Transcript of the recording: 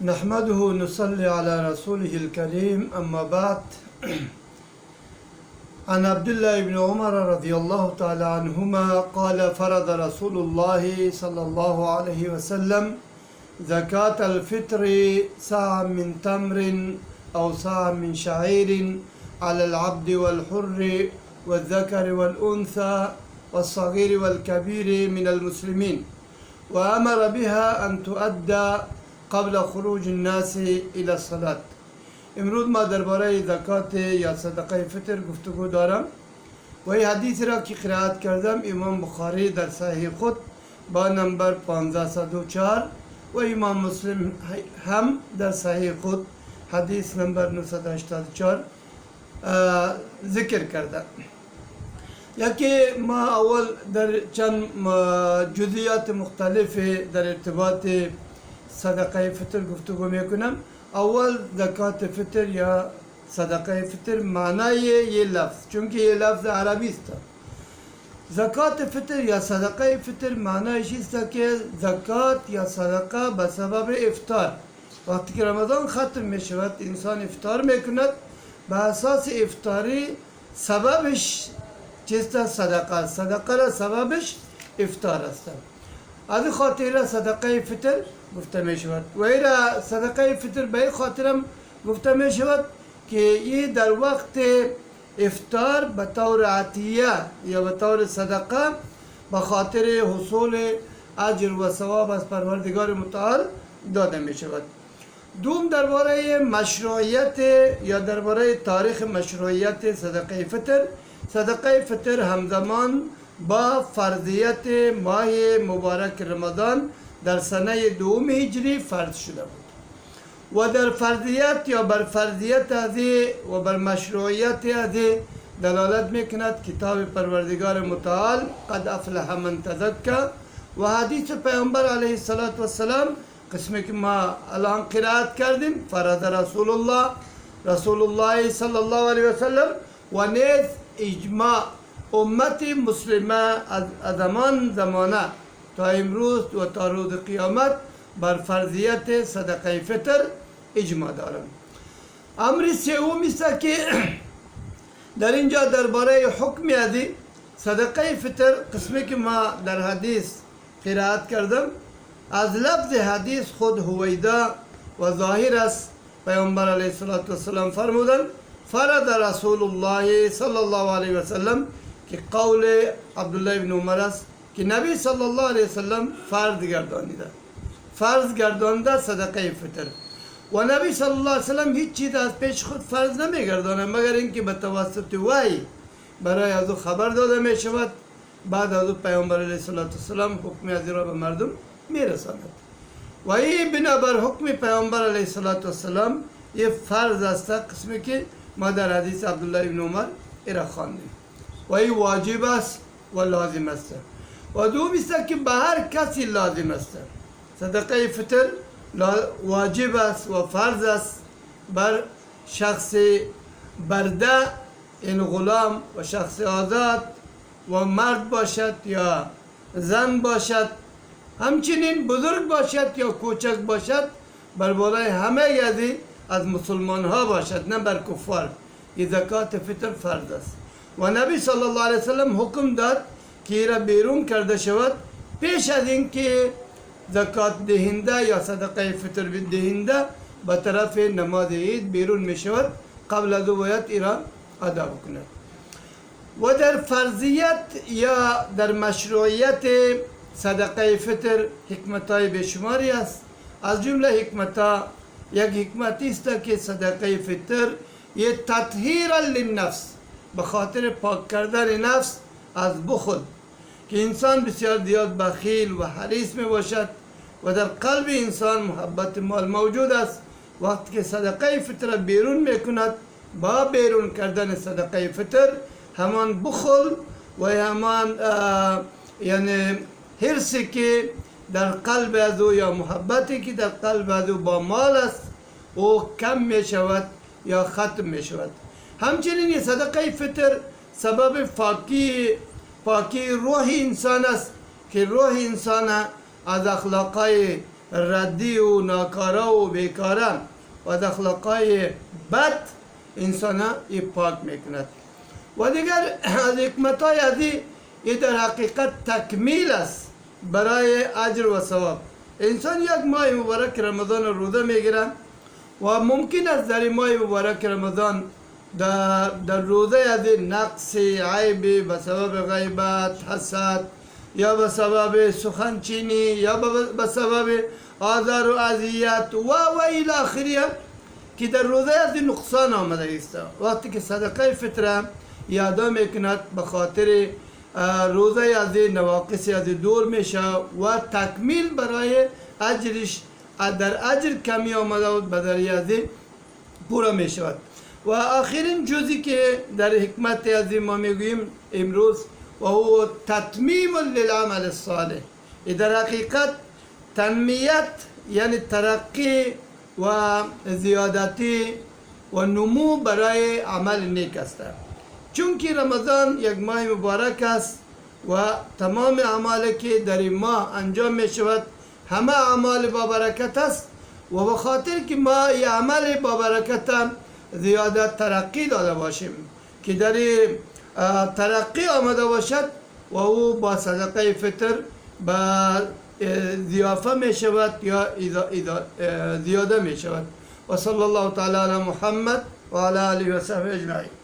نحمده نصلي على رسوله الكريم أما بعد عن عبد الله بن عمر رضي الله تعالى عنهما قال فرض رسول الله صلى الله عليه وسلم زكاة الفطر ساعة من تمر أو ساعة من شعير على العبد والحر والذكر والأنثى والصغير والكبير من المسلمين وأمر بها أن تؤدى قبل خروج الناس إلى الصلاة. امروز ما درباره زکات یا صدقه فطر گفتگو دارم و این حدیث را که قرائت کردم امام بخاری در صحیح خود با نمبر 1504 و امام مسلم هم در صحیح خود حدیث نمبر 984 ذکر کرده. یکی ما اول در چند جزئیات مختلف در ارتباط صدقه فطر گفتگو میکنم. اول زکات فطر یا صدقه فطر معنای یه لفظ، چون که یه لفظ عربی است. زکات فطر یا صدقه فطر معنایش است که زکات یا صدقه به سبب افطار، وقتی که رمضان ختم می شود انسان افطار میکند، به اساس افطاری سببش چیست؟ صدقه است. صدقه را سببش افطار است. از خاطر صدقه فطر گفته می شود و ایرا صدقه فطر به خاطرم گفته می شود که این در وقت افطار به طور عطیه یا به طور صدقه به خاطر حصول اجر و ثواب از پروردگار متعال داده می شود. دوم درباره مشروعیت یا درباره تاریخ مشروعیت صدقه فطر. صدقه فطر همزمان با فرضیت ماه مبارک رمضان در سنه دوم هجری فرض شده بود و در فرضیت یا بر فرضیت ازی و بر مشروعیت ازی دلالت میکند کتاب پروردگار متعال قد افلح من تزکا و حدیث پیامبر علیه السلام قسمی که ما الان قرائت کردیم فرض رسول الله صلی الله علیه وسلم و نیز اجماع امت مسلمه از زمانه تا امروز و تا روز قیامت بر فرضیت صدقه فطر اجماع دارند. امر سوم است که در اینجا درباره حکم ازی صدقه فطر قسمی که ما در حدیث قرائت کردم از لفظ حدیث خود هویدا و ظاهر است. پیامبر علیه السلام فرمودند فرض رسول الله صلی الله علیه وسلم که قول عبدالله بن عمر است که نبی صلی الله علیه وسلم فرض گردانده صدقه فطر و نبی صلی الله علیه وسلم هیچ چیز از پیش خود فرض نمیگردانه مگر اینکه به توسط وحی برای از او خبر داده می شود، بعد از او پیامبر علیه السلام حکم ازی را به مردم میرساند و این بنابر حکم پیامبر علیه السلام یه فرض است قسمی که ما در حدیث عبدالله بن عمر ایرا خواندیم و این واجب است و لازم است و دوم است که به هر کسی لازم است. صدقه فطر واجب است و فرض است بر شخص برده این غلام و شخص آزاد و مرد باشد یا زن باشد، همچنین بزرگ باشد یا کوچک باشد، بر بالای همه یزی از مسلمان ها باشد نه بر کفار. این زکات فطر فرض است و نبی صلی الله علیه وسلم حکم داد که ایرا بیرون کرده شود پیش از اینکه زکات دهنده یا صدقه فطر دهنده به طرف نماز عید بیرون می شود، قبل از او باید ایرا ادا بکند. و در فرضیت یا در مشروعیت صدقه فطر حکمتای بشماری است. از جمله حکمتا یک حکمتی است که صدقه فطر یه تطهیر للنفس به خاطر پاک کردن نفس از بخل که انسان بسیار زیاد بخیل و حریص می باشد و در قلب انسان محبت مال موجود است. وقتی که صدقه فطر بیرون می کند با بیرون کردن صدقه فطر همان بخل و همان یعنی حرصی که در قلب از او یا محبتی که در قلب از او با مال است او کم می شود یا ختم می شود. همچنین این صدقه فطر سبب پاکی روح انسان است که روح انسان از اخلاقای ردی و ناکارا و بیکاره و از اخلاقای بد انسان پاک میکند. و دیگر از حکمت های این در حقیقت تکمیل است برای اجر و ثواب. انسان یک ماه مبارک رمضان روزه میگیره و ممکن است در ماه مبارک رمضان در روزه از نقص، عیب به سبب غیبت، حسد یا به سبب سخنچینی یا به سبب آزار و اذیت و الی آخره که در روزه از نقصان آمده است. وقتی که صدقه فطره یادا میکند به خاطر روزه از نواقص از دور میشه و تکمیل برای اجرش در اجر کمی آمده و به ذریعه از پورا میشود. و آخرین جزی که در حکمت از ما میگوییم امروز و هو تتمیم للعمل الصالح. در حقیقت تنمیت یعنی ترقی و زیادتی و نمو برای عمل نیک است. چون که رمضان یک ماه مبارک است و تمام اعمالی که در این ماه انجام می شود همه اعمال با برکت است و به خاطر که ما این عمل با برکت زیادت ترقی داده باشیم که در ترقی آمده باشد و او با صدقه فطر با ضیافه می شود یا زیاده می شود. و صلی الله تعالی علی محمد و علی آله و صحبه اجمعین.